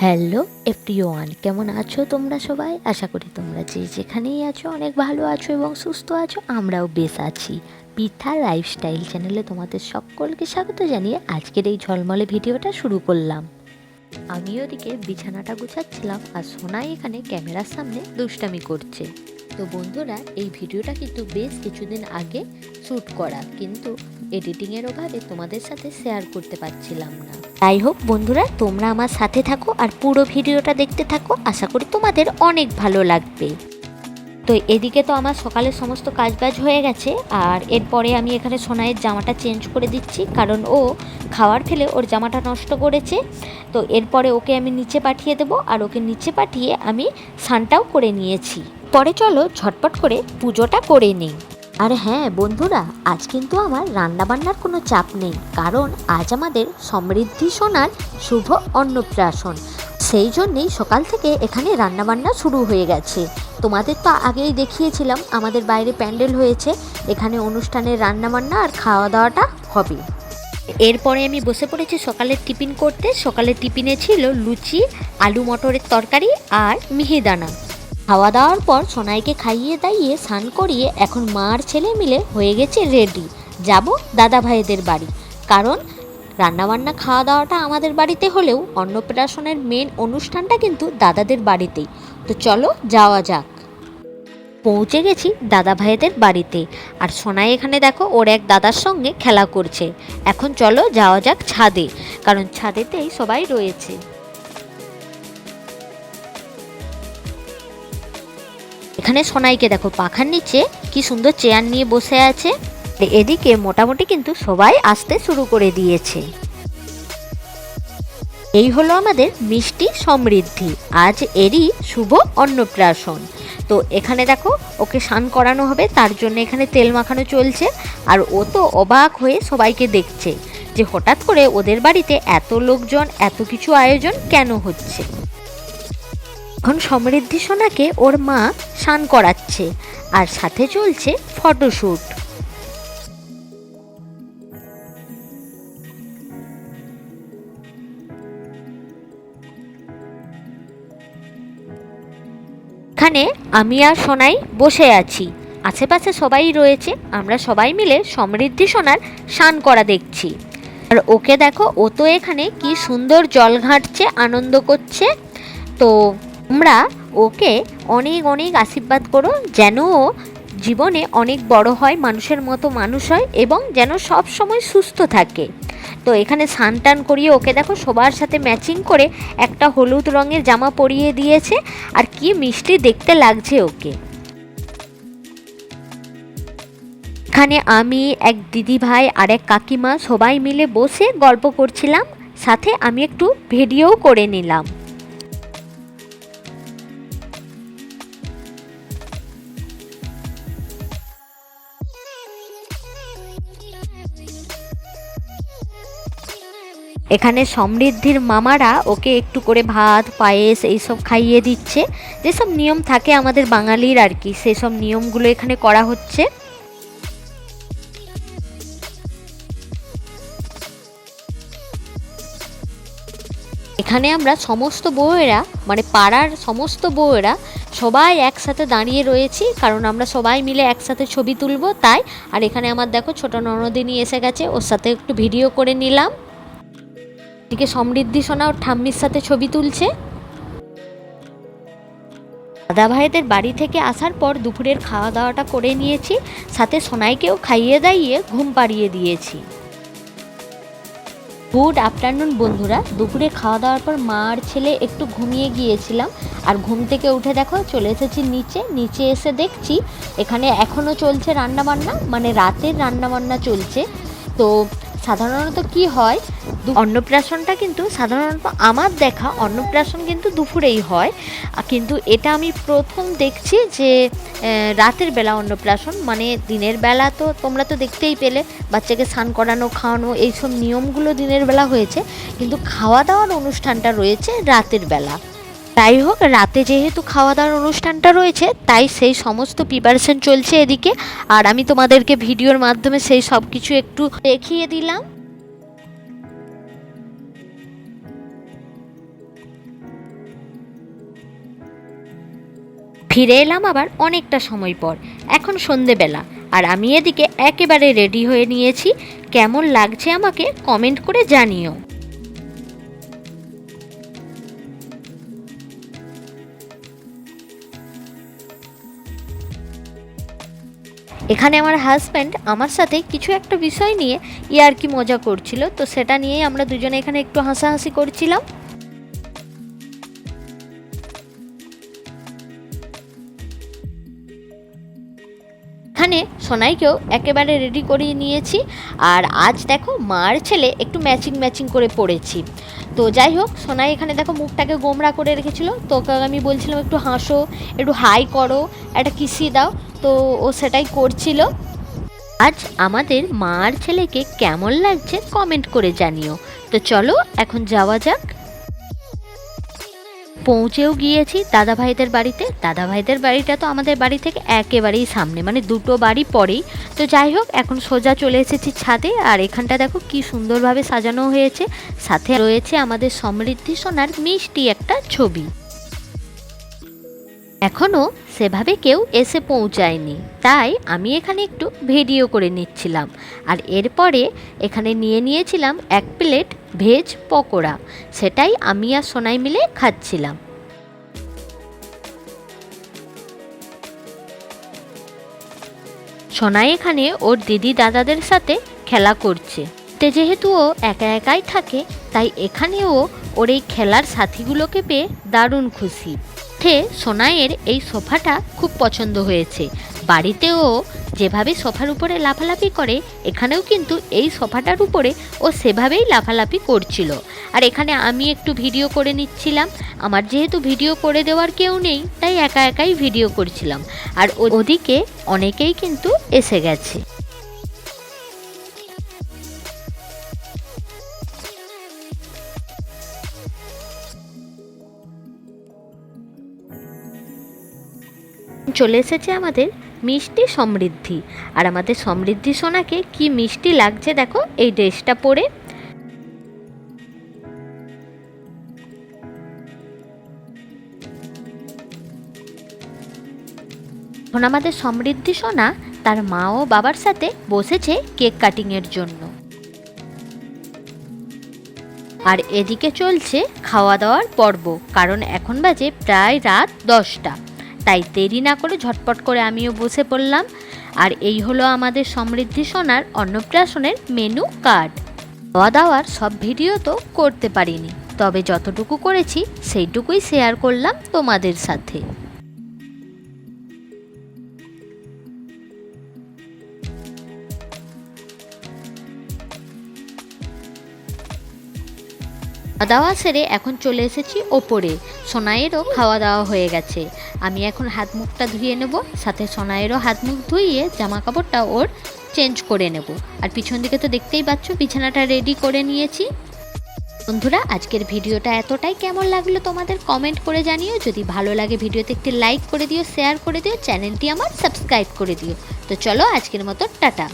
Hello everyone, কেমন আছো তোমরা সবাই? আশা করি তোমরা যে যেখানেই আছো অনেক ভালো আছো এবং সুস্থ আছো। আমরাও বেশ আছি। পিঠা লাইফস্টাইল চ্যানেলে তোমাদের সকলকে স্বাগত জানিয়ে আজকের এই ঝলমলে ভিডিওটা শুরু করলাম। আমি ওদিকে বিছানাটা গুছাচ্ছিলাম আর সোনাই এখানে ক্যামেরার সামনে দুষ্টামি করছে। তো বন্ধুরা, এই ভিডিওটা কিন্তু বেশ কিছুদিন আগে শ্যুট করা, কিন্তু এডিটিংয়ের অভাবে তোমাদের সাথে শেয়ার করতে পারছিলাম না। যাই হোক বন্ধুরা, তোমরা আমার সাথে থাকো আর পুরো ভিডিওটা দেখতে থাকো। আশা করি তোমাদের অনেক ভালো লাগবে। তো এদিকে তো আমার সকালের সমস্ত কাজবাজ হয়ে গেছে, আর এরপরে আমি এখানে সোনাইয়ের জামাটা চেঞ্জ করে দিচ্ছি, কারণ ও খাওয়ার ফেলে ওর জামাটা নষ্ট করেছে। তো এরপরে ওকে আমি নিচে পাঠিয়ে দেবো, আর ওকে নিচে পাঠিয়ে আমি স্নানটাও করে নিয়েছি। পরে চলো ঝটপট করে পুজোটা করে নিই। আর হ্যাঁ বন্ধুরা, আজ কিন্তু আমার রান্নাবান্নার কোনো চাপ নেই, কারণ আজ আমাদের সমৃদ্ধি সোনার শুভ অন্নপ্রাশন। সেই জন্যেই সকাল থেকে এখানে রান্নাবান্না শুরু হয়ে গেছে। তোমাদের তো আগেই দেখিয়েছিলাম আমাদের বাইরে প্যান্ডেল হয়েছে, এখানে অনুষ্ঠানের রান্নাবান্না আর খাওয়া দাওয়াটা হবে। এরপরে আমি বসে পড়েছি সকালের টিফিন করতে। সকালের টিফিনে ছিল লুচি, আলু মটরের তরকারি আর মিহিদানা। খাওয়া দাওয়ার পর সোনাইকে খাইয়ে দাইয়ে স্নান করিয়ে এখন মা আর ছেলে মিলে হয়ে গেছে রেডি, যাব দাদা ভাইদের বাড়ি। কারণ রান্নাবান্না খাওয়া দাওয়াটা আমাদের বাড়িতে হলেও অন্নপ্রাশনের মেন অনুষ্ঠানটা কিন্তু দাদাদের বাড়িতেই। তো চলো যাওয়া যাক। পৌঁছে গেছি দাদা ভাইদের বাড়িতে, আর সোনাই এখানে দেখো ওর এক দাদার সঙ্গে খেলা করছে। এখন চলো যাওয়া যাক ছাদে, কারণ ছাদেতেই সবাই রয়েছে। এখানে সোনাইকে দেখো পাখার নিচে কি সুন্দর চেয়ার নিয়ে বসে আছে। এদিকে মোটামুটি কিন্তু সবাই আসতে শুরু করে দিয়েছে। এই হলো আমাদের মিষ্টি সমৃদ্ধি, আজ এরই শুভ অন্নপ্রাশন। তো এখানে দেখো ওকে স্নান করানো হবে, তার জন্য এখানে তেল মাখানো চলছে। আর ও তো অবাক হয়ে সবাইকে দেখছে যে হঠাৎ করে ওদের বাড়িতে এত লোকজন, এত কিছু আয়োজন কেন হচ্ছে। এখন সমৃদ্ধি সোনাকে ওর মা স্নান করাচ্ছে, আর সাথে চলছে ফটোশ্যুট। এখানে আমি আর সোনাই বসে আছি, আশেপাশে সবাই রয়েছে। আমরা সবাই মিলে সমৃদ্ধি সোনার স্নান করা দেখছি। আর ওকে দেখো, ও তো এখানে কি সুন্দর জল ঘাঁটছে, আনন্দ করছে। তো তোমরা ওকে অনেক অনেক আশীর্বাদ করো, যেন ও জীবনে অনেক বড় হয়, মানুষের মতো মানুষ হয় এবং যেন সব সময় সুস্থ থাকে। তো এখানে স্নান টান করিয়ে ওকে দেখো সবার সাথে ম্যাচিং করে একটা হলুদ রঙের জামা পরিয়ে দিয়েছে, আর কি মিষ্টি দেখতে লাগছে ওকে। এখানে আমি, এক দিদি ভাই আর এক কাকিমা সবাই মিলে বসে গল্প করছিলাম, সাথে আমি একটু ভিডিও করে নিলাম। এখানে সমৃদ্ধির মামারা ওকে একটু করে ভাত, পায়েস এইসব খাইয়ে দিচ্ছে। যেসব নিয়ম থাকে আমাদের বাঙালির আর কি, সেসব নিয়মগুলো এখানে করা হচ্ছে। এখানে আমরা সমস্ত বউয়েরা, মানে পাড়ার সমস্ত বউয়েরা সবাই একসাথে দাঁড়িয়ে রয়েছি, কারণ আমরা সবাই মিলে একসাথে ছবি তুলবো তাই। আর এখানে আমার দেখো ছোট ননদিনী এসে গেছে, ওর সাথে একটু ভিডিও করে নিলাম। এদিকে সমৃদ্ধি সোনা ওর ঠাম্মির সাথে ছবি তুলছে। দাদা ভাইদের বাড়ি থেকে আসার পর দুপুরের খাওয়া দাওয়াটা করে নিয়েছি, সাথে সোনাইকেও খাইয়ে দাইয়ে ঘুম পাড়িয়ে দিয়েছি। গুড আফটারনুন বন্ধুরা। দুপুরে খাওয়া দাওয়ার পর মা আর ছেলে একটু ঘুমিয়ে গিয়েছিলাম, আর ঘুম থেকে উঠে দেখো চলে এসেছি নিচে এসে দেখছি এখানে এখনও চলছে রান্নাবান্না, মানে রাতের রান্নাবান্না চলছে। তো সাধারণত কি হয়, অন্নপ্রাশনটা কিন্তু সাধারণত আমার দেখা অন্নপ্রাশন কিন্তু দুপুরেই হয়, কিন্তু এটা আমি প্রথম দেখছি যে রাতের বেলা অন্নপ্রাশন। মানে দিনের বেলা তো তোমরা তো দেখতেই পেলে বাচ্চাকে স্নান করানো, খাওয়ানো, এইসব নিয়মগুলো দিনের বেলা হয়েছে, কিন্তু খাওয়া দাওয়ার অনুষ্ঠানটা রয়েছে রাতের বেলা। তাই হোক, রাতে যেহেতু খাওয়া দাওয়ার অনুষ্ঠানটা রয়েছে তাই সেই সমস্ত প্রিপারেশন চলছে এদিকে, আর আমি তোমাদেরকে ভিডিওর মাধ্যমে সেই সব কিছু একটু দেখিয়ে দিলাম। ফিরে এলাম আবার অনেকটা সময় পর। এখন সন্ধেবেলা, আর আমি এদিকে একেবারে রেডি হয়ে নিয়েছি। কেমন লাগছে আমাকে কমেন্ট করে জানিও। এখানে আমার হাজব্যান্ড আমার সাথে কিছু একটা বিষয় নিয়ে ইয়ার্কি মজা করছিল, তো সেটা নিয়েই আমরা দুজনে এখানে একটু হাসাহাসি করছিলাম। এখানে সোনাইকেও একেবারে রেডি করিয়ে নিয়েছি। আর আজ দেখো মার ছেলে একটু ম্যাচিং করে পড়েছি। তো যাই হোক, সোনাই এখানে দেখো মুখটাকে গোমরা করে রেখেছিল, তো ওকে আমি বলছিলাম একটু হাসো, একটু হাই করো, একটা কিসি দাও, তো ও সেটাই করছিল। আজ আমাদের মার ছেলেকে কেমন লাগছে কমেন্ট করে জানিও। তো চলো এখন যাওয়া যাক। পৌঁছেও গিয়েছি দাদাভাইদের বাড়িতে। দাদাভাইদের বাড়িটা তো আমাদের বাড়ি থেকে একেবারেই সামনে, মানে দুটো বাড়ি পরেই। তো যাই হোক, এখন সোজা চলে এসেছি ছাদে। আর এখানটা দেখো কি সুন্দরভাবে সাজানো হয়েছে, সাথে রয়েছে আমাদের সমৃদ্ধি সোনার মিষ্টি একটা ছবি। এখনও সেভাবে কেউ এসে পৌঁছায়নি, তাই আমি এখানে একটু ভিডিও করে নিচ্ছিলাম। আর এরপরে এখানে নিয়ে নিয়েছিলাম 1 প্লেট ভেজ পকোড়া, সেটাই আমি আর সোনাই মিলে খাচ্ছিলাম। সোনাই এখানে ওর দিদি দাদাদের সাথে খেলা করছে। যেহেতু ও একা একাই থাকে, তাই এখানেও ওর এই খেলার সাথীগুলোকে পেয়ে দারুণ খুশি। সোনাইয়ের এই সোফাটা খুব পছন্দ হয়েছে। বাড়িতেও যেভাবে সোফার উপরে লাফালাফি করে, এখানেও কিন্তু এই সোফাটার উপরে ও সেভাবেই লাফালাফি করছিল। আর এখানে আমি একটু ভিডিও করে নিচ্ছিলাম। আমার যেহেতু ভিডিও করে দেওয়ার কেউ নেই, তাই একা একাই ভিডিও করছিলাম। আর ওদিকে অনেকেই কিন্তু এসে গেছে। চলে এসেছে আমাদের মিষ্টি সমৃদ্ধি। আর আমাদের সমৃদ্ধি সোনাকে কি মিষ্টি লাগছে দেখো এই ড্রেসটা পরে। এখন আমাদের সমৃদ্ধি সোনা তার মা ও বাবার সাথে বসেছে কেক কাটিংয়ের জন্য। আর এদিকে চলছে খাওয়া দাওয়ার পর্ব, কারণ এখন বাজে প্রায় রাত 10টা। তাই দেরি না করে ঝটপট করে আমিও বসে পড়লাম। আর এই হলো আমাদের সমৃদ্ধি সোনার অন্নপ্রাশনের মেনু কার্ড। খাওয়া দাওয়ার সব ভিডিও তো করতে পারিনি, তবে যতটুকু করেছি সেইটুকুই শেয়ার করলাম তোমাদের সাথে। খাওয়া দাওয়া সেরে এখন চলে এসেছি ওপরে। সোনাইয়েরও খাওয়া দাওয়া হয়ে গেছে। আমি এখন হাত মুখটা ধুয়ে নেব, সাথে সোনাইয়েরও হাত মুখ ধুইয়ে জামা কাপড়টা ওর চেঞ্জ করে নেব। আর পিছন দিকে তো দেখতেই পাচ্ছ বিছানাটা রেডি করে নিয়েছি। বন্ধুরা, আজকের ভিডিওটা এতটাই। কেমন লাগলো তোমাদের কমেন্ট করে জানিও। যদি ভালো লাগে ভিডিওতে একটি লাইক করে দিও, শেয়ার করে দিও, চ্যানেলটি আমার সাবস্ক্রাইব করে দিও। তো চলো আজকের মতো টাটা।